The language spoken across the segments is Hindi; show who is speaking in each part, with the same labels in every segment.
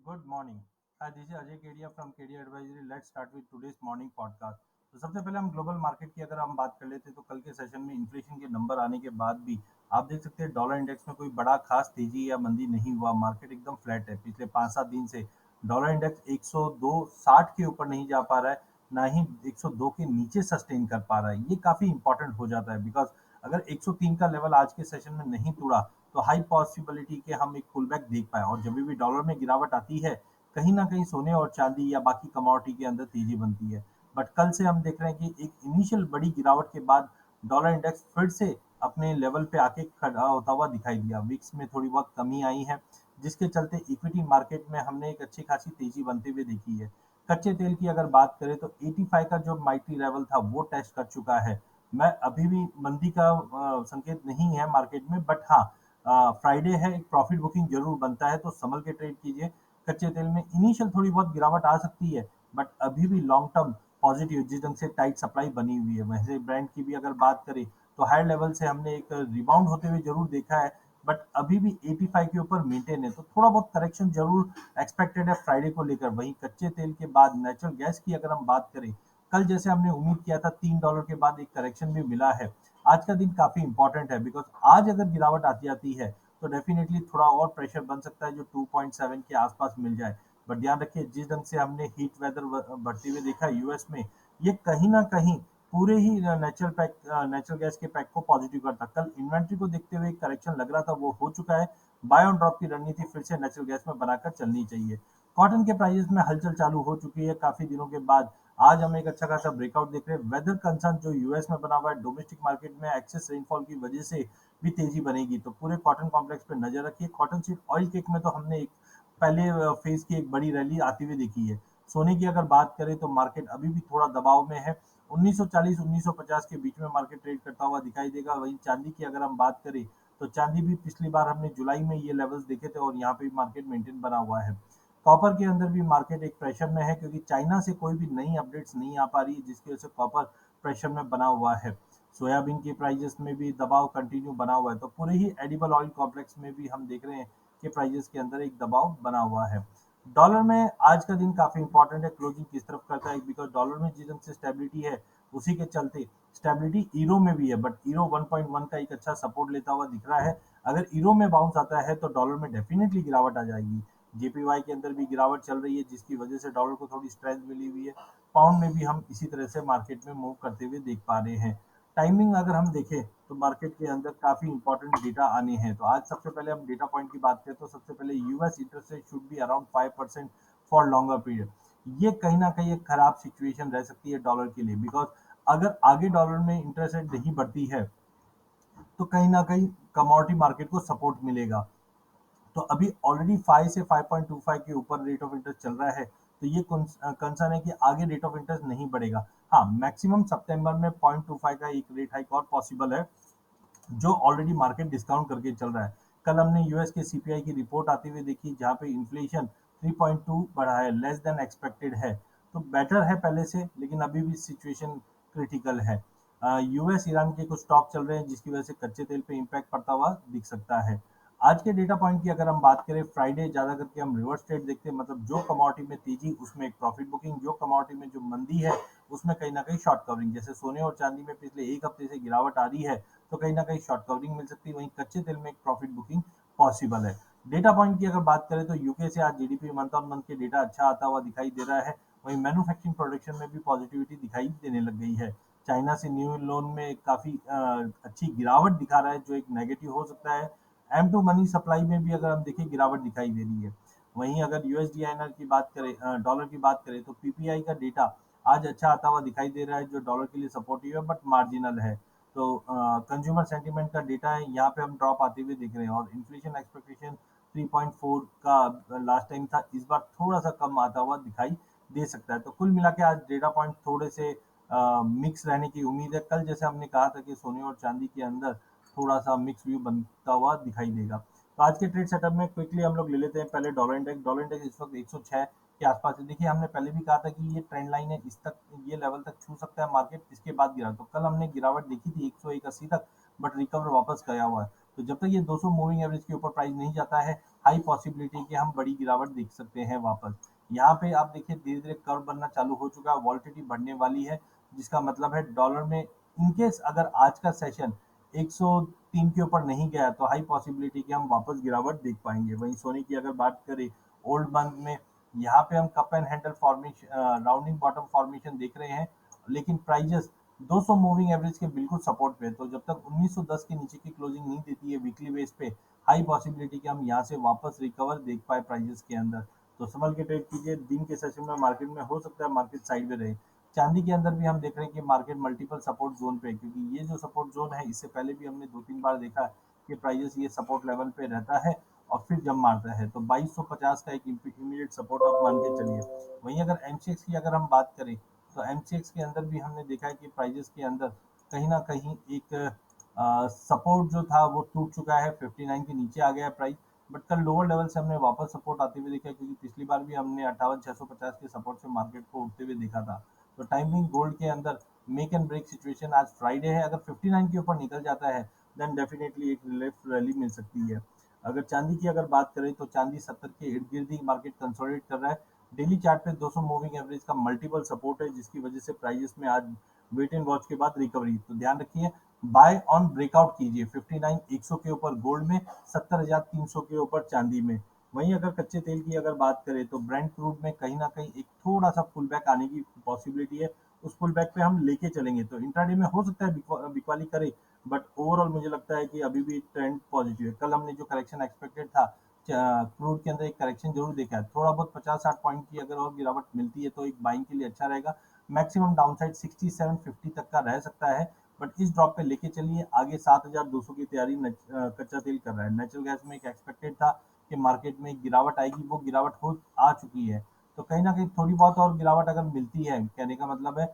Speaker 1: Good morning. Hi, this is Ajay Kedia from Kedia advisory. Let's start with today's morning podcast. तो सबसे पहले हम ग्लोबल मार्केट की अगर हम बात कर लेते हैं तो कल के सेशन में इन्फ्लेशन के नंबर आने के बाद भी आप देख सकते हैं डॉलर इंडेक्स में कोई बड़ा खास तेजी या मंदी नहीं हुआ. मार्केट एकदम फ्लैट है. पिछले 5-7 दिन से डॉलर इंडेक्स 102.60 के ऊपर नहीं जा पा रहा है, ना ही 102 के नीचे सस्टेन कर पा रहा है. ये काफी इंपॉर्टेंट हो जाता है बिकॉज अगर 103 का लेवल आज के सेशन में नहीं तोड़ा तो हाई पॉसिबिलिटी के हम एक पुल बैक देख पाए. और जब भी डॉलर में गिरावट आती है कहीं ना कहीं सोने और चांदी या बाकी कमोडिटी के अंदर तेजी बनती है. बट कल से हम देख रहे हैं कि एक इनिशियल बड़ी गिरावट के बाद डॉलर इंडेक्स फिर से अपने लेवल पे आके खड़ा होता हुआ दिखाई दिया. विक्स में थोड़ी बहुत कमी आई है जिसके चलते इक्विटी मार्केट में हमने एक अच्छी खासी तेजी बनते हुए देखी है. कच्चे तेल की अगर बात करें तो 85 का जो माइटी लेवल था वो टेस्ट कर चुका है. मैं अभी भी मंदी का संकेत नहीं है मार्केट में, बट हाँ, फ्राइडे है, एक प्रॉफिट बुकिंग जरूर बनता है तो संभल के ट्रेड कीजिए. कच्चे तेल में इनिशियल थोड़ी बहुत गिरावट आ सकती है बट अभी भी लॉन्ग टर्म पॉजिटिव जिस ढंग से टाइट सप्लाई बनी हुई है. वैसे ब्रांड की भी अगर बात करें तो हायर लेवल से हमने एक रिबाउंड होते हुए जरूर देखा है बट अभी भी 85 के ऊपर मेंटेन है तो थोड़ा बहुत करेक्शन जरूर एक्सपेक्टेड है फ्राइडे को लेकर. वहीं कच्चे तेल के बाद नेचुरल गैस की अगर हम बात करें, कल जैसे हमने उम्मीद किया था $3 के बाद एक करेक्शन भी मिला है. आज का दिन काफी इंपॉर्टेंट है बिकॉज आज अगर गिरावट आती जाती है तो डेफिनेटली थोड़ा और प्रेशर बन सकता है जो 2.7 के आसपास मिल जाए. बट ध्यान रखिए जिस ढंग से हमने हीट वेदर बढ़ते हुए देखा यूएस में, ये कहीं ना कहीं पूरे ही नेचुरल गैस के पैक को पॉजिटिव करता. कल इन्वेंट्री को देखते हुए करेक्शन लग रहा था वो हो चुका है. बाय ऑन ड्रॉप की रणनीति फिर से नेचुरल गैस में बनाकर चलनी चाहिए. कॉटन के प्राइसेस में हलचल चालू हो चुकी है काफी दिनों के बाद. आज हम एक अच्छा खासा ब्रेकआउट देख रहे हैं. वेदर कंसर्न जो यूएस में बना हुआ है, डोमेस्टिक मार्केट में एक्सेस रेनफॉल की वजह से भी तेजी बनेगी तो पूरे कॉटन कॉम्प्लेक्स पे नजर रखिए. कॉटन सीड ऑयल केक में तो हमने एक पहले फेज की एक बड़ी रैली आती हुई देखी है. सोने की अगर बात करें तो मार्केट अभी भी थोड़ा दबाव में है. 1940 1950 के बीच में मार्केट ट्रेड करता हुआ दिखाई देगा. वहीं चांदी की अगर हम बात करें तो चांदी भी पिछली बार हमने जुलाई में ये लेवल्स देखे थे और यहाँ पे मार्केट मेंटेन बना हुआ है. कॉपर के अंदर भी मार्केट एक प्रेशर में है क्योंकि चाइना से कोई भी नई अपडेट्स नहीं आ पा रही है जिसकी वजह से कॉपर प्रेशर में बना हुआ है. सोयाबीन के प्राइजेस में भी दबाव कंटिन्यू बना हुआ है तो पूरे ही एडिबल ऑयल कॉम्प्लेक्स में भी हम देख रहे हैं कि प्राइजेस के अंदर एक दबाव बना हुआ है. डॉलर में आज का दिन काफी इंपॉर्टेंट है. क्लोजिंग किस तरफ करता है बिकॉज डॉलर में जिस ढंग से स्टेबिलिटी है उसी के चलते स्टेबिलिटी ईरो में भी है बट ईरो 1.1 का एक अच्छा सपोर्ट लेता हुआ दिख रहा है. अगर ईरो में बाउंस आता है तो डॉलर में डेफिनेटली गिरावट आ जाएगी. जेपीवाई के अंदर भी गिरावट चल रही है जिसकी वजह से डॉलर को थोड़ी स्ट्रेंथ मिली हुई है. पाउंड में भी हम इसी तरह से मार्केट में मूव करते हुए देख पा रहे हैं. टाइमिंग अगर हम देखें तो मार्केट के अंदर काफी इंपॉर्टेंट डेटा आने हैं. तो आज सबसे पहले हम डेटा पॉइंट की बात करें तो सबसे पहले US interest rate should be around 5% for longer period. ये कहीं ना कहीं एक खराब सिचुएशन रह सकती है डॉलर के लिए बिकॉज अगर आगे डॉलर में इंटरेस्ट रेट नहीं बढ़ती है तो कहीं ना कहीं कमोडिटी मार्केट को सपोर्ट मिलेगा. तो अभी ऑलरेडी 5 से 5.25 के ऊपर रेट ऑफ इंटरेस्ट चल रहा है तो ये कंसर्न है कि आगे रेट ऑफ इंटरेस्ट नहीं बढ़ेगा. हाँ, मैक्सिमम सितंबर में 0.25 का एक रेट हाइक और पॉसिबल है जो ऑलरेडी मार्केट डिस्काउंट करके चल रहा है. कल हमने यूएस के सीपीआई की रिपोर्ट आती हुई देखी जहां पे इन्फ्लेशन 3.2 बढ़ा है, लेस देन एक्सपेक्टेड है. तो बेटर है पहले से लेकिन अभी भी सिचुएशन क्रिटिकल है. यूएस ईरान के कुछ स्टॉक चल रहे हैं जिसकी वजह से कच्चे तेल पे इम्पैक्ट पड़ता हुआ दिख सकता है. आज के डेटा पॉइंट की अगर हम बात करें, फ्राइडे ज्यादा करके हम रिवर्स ट्रेड देखते हैं. मतलब जो कमोडिटी में तेजी उसमें एक प्रॉफिट बुकिंग, जो कमोडिटी में जो मंदी है उसमें कहीं ना कहीं शॉर्ट कवरिंग. जैसे सोने और चांदी में पिछले एक हफ्ते से गिरावट आ रही है तो कहीं ना कहीं शॉर्ट कवरिंग मिल सकती है. वहीं कच्चे तेल में एक प्रॉफिट बुकिंग पॉसिबल है. डेटा पॉइंट की अगर बात करें तो यूके से आज जीडीपी मंथ ऑन मंथ के डेटा अच्छा आता हुआ दिखाई दे रहा है. वहीं मैन्युफैक्चरिंग प्रोडक्शन में भी पॉजिटिविटी दिखाई देने लग गई है. चाइना से न्यू लोन में काफी अच्छी गिरावट दिखा रहा है जो एक नेगेटिव हो सकता है. एम टू मनी सप्लाई में भी अगर हम देखें गिरावट दिखाई दे रही है. वहीं अगर यूएसडीआईएनआर की बात करें, डॉलर की बात करें तो पीपीआई का डेटा आज अच्छा आता हुआ दिखाई दे रहा है जो डॉलर के लिए सपोर्टिव है बट मार्जिनल है. तो कंज्यूमर सेंटीमेंट का डेटा है, यहाँ पे हम ड्रॉप आते हुए दिख रहे हैं. और इन्फ्लेशन एक्सपेक्टेशन 3.4 का लास्ट टाइम था, इस बार थोड़ा सा कम आता हुआ दिखाई दे सकता है. तो कुल मिला के आज डेटा पॉइंट थोड़े से मिक्स रहने की उम्मीद है. कल जैसे हमने कहा था कि सोने और चांदी के अंदर थोड़ा सा मिक्स व्यू बनता हुआ दिखाई देगा. तो आज के ट्रेड सेटअप में क्विकली हम लोग ले लेते हैं. पहले डॉलर इंडेक्स. डॉलर इंडेक्स इस वक्त 106 के आसपास है. देखिए हमने पहले भी कहा था कि ये ट्रेंड लाइन है, इस तक ये लेवल तक छू सकता है मार्केट, इसके बाद गिरा. तो कल हमने गिरावट देखी थी 101.80 तक बट रिकवर वापस गया हुआ है. तो जब तक ये 200 मूविंग एवरेज के ऊपर प्राइस नहीं जाता है, हाई पॉसिबिलिटी कि हम बड़ी गिरावट देख सकते हैं वापस। यहाँ पे आप देखिए धीरे धीरे कर्व बनना चालू हो चुका है, वॉलिटिलिटी बढ़ने वाली है, जिसका मतलब है डॉलर में इनकेस अगर आज का सेशन 103 के ऊपर नहीं गया तो हाई पॉसिबिलिटी कि हम वापस गिरावट देख पाएंगे। वहीं सोने की अगर बात करें ओल्ड मंथ में, यहाँ पे हम cup and handle formation, rounding bottom formation देख रहे हैं, लेकिन प्राइजेस 200 मूविंग एवरेज के बिल्कुल सपोर्ट पे है। तो जब तक 1910 के नीचे की क्लोजिंग नहीं देती है वीकली बेस पे, हाई पॉसिबिलिटी कि हम यहाँ से वापस रिकवर देख पाए प्राइजेस के अंदर। तो संभल के ट्रेड कीजिए, दिन के सेशन में मार्केट में हो सकता है मार्केट साइड में रहे। चांदी के अंदर भी हम देख रहे हैं कि मार्केट मल्टीपल सपोर्ट जोन पे है, क्योंकि ये जो सपोर्ट जोन है इससे पहले भी हमने 2-3 बार देखा कि प्राइजेस ये सपोर्ट लेवल पे रहता है और फिर जम मारता है। तो 2250 का एक इमीडिएट सपोर्ट आप मान के चलिए। वहीं अगर एमसीएक्स की अगर हम बात करें, तो एमसीएक्स के अंदर भी हमने देखा है कि प्राइजेस के अंदर कहीं ना कहीं एक सपोर्ट जो था वो टूट चुका है, 59 के नीचे आ गया है प्राइस। बट कल लोअर लेवल से हमने वापस सपोर्ट आते हुए देखा, क्योंकि पिछली बार भी हमने 58,650 के सपोर्ट से मार्केट को उठते हुए देखा था। तो टाइमिंग गोल्ड के अंदर मेक एंड ब्रेक सिचुएशन, आज फ्राइडे है, अगर 59 के ऊपर निकल जाता है देन डेफिनेटली एक रिलीफ रैली मिल सकती है। अगर चांदी की अगर बात करें तो चांदी 70 के इर्द गिर्द ही मार्केट कंसोलिडेट कर रहा है। डेली चार्ट पे 200 मूविंग एवरेज का मल्टीपल सपोर्ट है, जिसकी वजह से प्राइजेस में आज वेट एंड वॉच के बाद रिकवरी। तो ध्यान रखिए, बाय ऑन ब्रेकआउट कीजिए 59 100 के ऊपर गोल्ड में, 70,300 के ऊपर चांदी में। वहीं अगर कच्चे तेल की अगर बात करें तो ब्रेंट क्रूड में कहीं ना कहीं एक थोड़ा सा पुल बैक आने की पॉसिबिलिटी है, उस पुल बैक पे हम लेके चलेंगे। तो इंट्राडे में हो सकता है बिकवाली करे, बट ओवरऑल मुझे लगता है कि अभी भी ट्रेंड पॉजिटिव है। कल हमने जो करेक्शन एक्सपेक्टेड था क्रूड के अंदर, एक करेक्शन जरूर देखा है, थोड़ा बहुत 50-60 पॉइंट की अगर और गिरावट मिलती है तो एक बाइंग के लिए अच्छा रहेगा। मैक्सिमम डाउनसाइड 6750 तक का रह सकता है, बट इस ड्रॉप पे लेके चलिए आगे। 7200 की तैयारी कच्चा तेल कर रहा है। नेचुरल गैस में एक एक्सपेक्टेड था कि मार्केट में एक गिरावट आएगी, वो गिरावट हो आ चुकी है। तो कहीं ना कहीं थोड़ी बहुत और गिरावट अगर मिलती है, कहने का मतलब है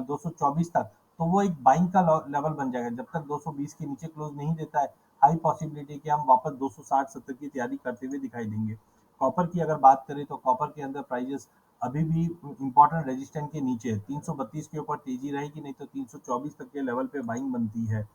Speaker 1: 224 तक, तो वो एक बाइंग का लेवल बन जाएगा। जब तक 220 के नीचे क्लोज नहीं देता है, हाई पॉसिबिलिटी कि हम वापस 260-70 की तैयारी करते हुए दिखाई देंगे। कॉपर की अगर बात करें तो कॉपर के अंदर प्राइजेस अभी भी इंपॉर्टेंट रेजिस्टेंट के नीचे है। 332 के ऊपर तेजी रहेगी, नहीं तो 324 तक के लेवल पे बाइंग बनती है।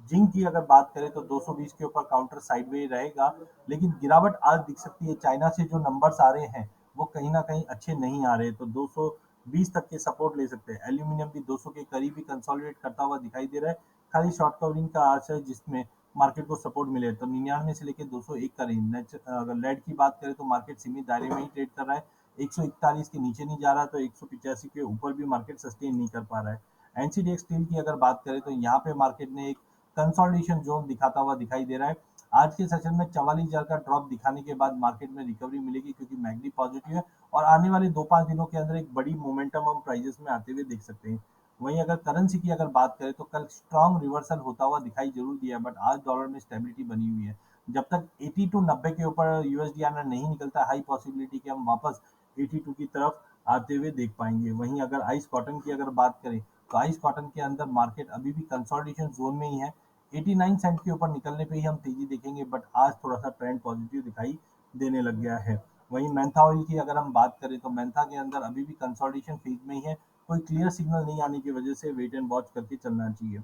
Speaker 1: जिंक की अगर बात करें तो 220 के ऊपर काउंटर साइडवे रहेगा, लेकिन गिरावट आज दिख सकती है। चाइना से जो नंबर्स आ रहे हैं वो कहीं ना कहीं अच्छे नहीं आ रहे, तो 220 तक के सपोर्ट ले सकते हैं। एल्यूमिनियम भी 200 के करीब ही कंसोलिडेट करता हुआ दिखाई दे रहा है, खाली शॉर्ट कवरिंग का आज है जिसमें मार्केट को सपोर्ट मिले। तो 99 से लेकर 201 का रेंज। अगर लेड की बात करें तो मार्केट सीमित दायरे में ही ट्रेड कर रहा है, 141 के नीचे नहीं जा रहा, तो 185 के ऊपर भी मार्केट सस्टेन नहीं कर पा रहा है। एनसीडीएक्स स्टील की अगर बात करें तो यहाँ पे मार्केट ने एक कंसोलिडेशन जोन दिखाता हुआ दिखाई दे रहा है। आज के सेशन में 44,000 का ड्रॉप दिखाने के बाद मार्केट में रिकवरी मिलेगी, क्योंकि मैगडी पॉजिटिव है और आने वाले 2-5 दिनों के अंदर एक बड़ी मोमेंटम हम प्राइजेस में आते हुए देख सकते हैं। वहीं अगर करेंसी की अगर बात करें तो कल स्ट्रॉन्ग रिवर्सल होता हुआ दिखाई जरूर दिया, बट आज डॉलर में स्टेबिलिटी बनी हुई है। जब तक 80 टू 90 के ऊपर यूएसडी आना नहीं निकलता, हाई पॉसिबिलिटी कि हम वापस 82 की तरफ आते हुए देख पाएंगे। वहीं अगर आइस कॉटन की अगर बात करें तो आइस कॉटन के अंदर मार्केट अभी भी कंसोलिडेशन जोन में ही है। 89 सेंट के ऊपर निकलने पे ही हम तेजी देखेंगे, बट आज थोड़ा सा ट्रेंड पॉजिटिव दिखाई देने लग गया है। वहीं मेंथा ऑयल की अगर हम बात करें तो मेंथा के अंदर अभी भी कंसोलिडेशन फेज में ही है, कोई क्लियर सिग्नल नहीं आने की वजह से वेट एंड वॉच करके चलना चाहिए।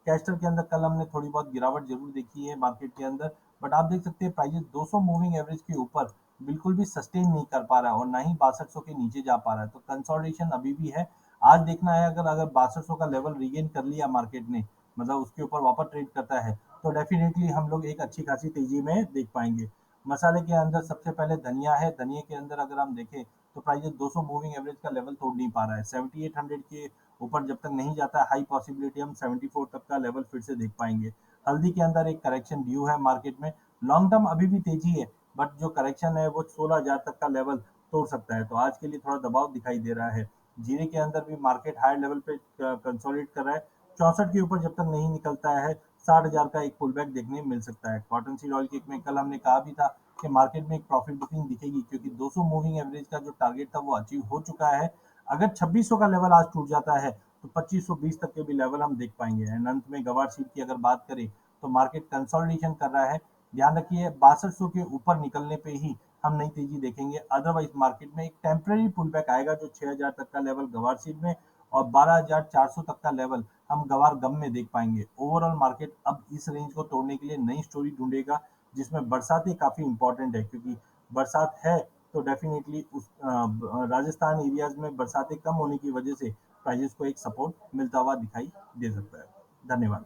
Speaker 1: कैस्टर के अंदर कल हमने थोड़ी बहुत गिरावट जरूर देखी है मार्केट के अंदर, बट आप देख सकते हैं प्राइजेस 200 मूविंग एवरेज के ऊपर बिल्कुल भी सस्टेन नहीं कर पा रहा है और ना ही 6200 के नीचे जा पा रहा है। तो कंसोलिडेशन अभी भी है। आज देखना है, अगर अगर 6200 का लेवल रीगेन कर लिया मार्केट ने, मतलब उसके ऊपर वापस ट्रेड करता है, तो डेफिनेटली हम लोग एक अच्छी खासी तेजी में देख पाएंगे। मसाले के अंदर सबसे पहले धनिया है। धनिया के अंदर अगर हम देखें तो प्राइजेस 200 मूविंग एवरेज का लेवल तोड़ नहीं पा रहा है। 7800 के ऊपर जब तक नहीं जाता है, हाई पॉसिबिलिटी हम 74 तक का लेवल फिर से देख पाएंगे। हल्दी के अंदर एक करेक्शन ड्यू है मार्केट में। लॉन्ग टर्म अभी भी तेजी है, बट जो करेक्शन है वो 16,000 तक का लेवल तोड़ सकता है, तो आज के लिए थोड़ा दबाव दिखाई दे रहा है। जीरे के अंदर भी मार्केट हाई लेवल पे कंसोलिडेट कर रहा है। 64 के ऊपर जब तक नहीं निकलता है, 60,000 का एक पुल बैक देखने मिल सकता है। कॉटन सीड ऑयल के में कल हमने कहा भी था कि मार्केट में एक प्रॉफिट बुकिंग दिखेगी, क्योंकि 200 मूविंग एवरेज का जो टारगेट था वो अचीव हो चुका है। अगर 2600 का लेवल आज टूट जाता है तो 2520 तक के भी लेवल हम देख पाएंगे। एंड अंत में गवार सीट की अगर बात करें तो मार्केट कंसोलिडेशन कर रहा है। ध्यान रखिए 6200 के ऊपर निकलने पे ही हम नई तेजी देखेंगे, अदरवाइज मार्केट में एक टेम्पररी पुल बैक आएगा जो 6000 तक का लेवल गवार सीट में और 12,400 तक का लेवल हम गवार गम में देख पाएंगे। ओवरऑल मार्केट अब इस रेंज को तोड़ने के लिए नई स्टोरी ढूंढेगा, जिसमें बरसातें काफी इंपॉर्टेंट है, क्योंकि बरसात है तो डेफिनेटली उस राजस्थान एरियाज में बरसातें कम होने की वजह से प्राइजेस को एक सपोर्ट मिलता हुआ दिखाई दे सकता है। धन्यवाद।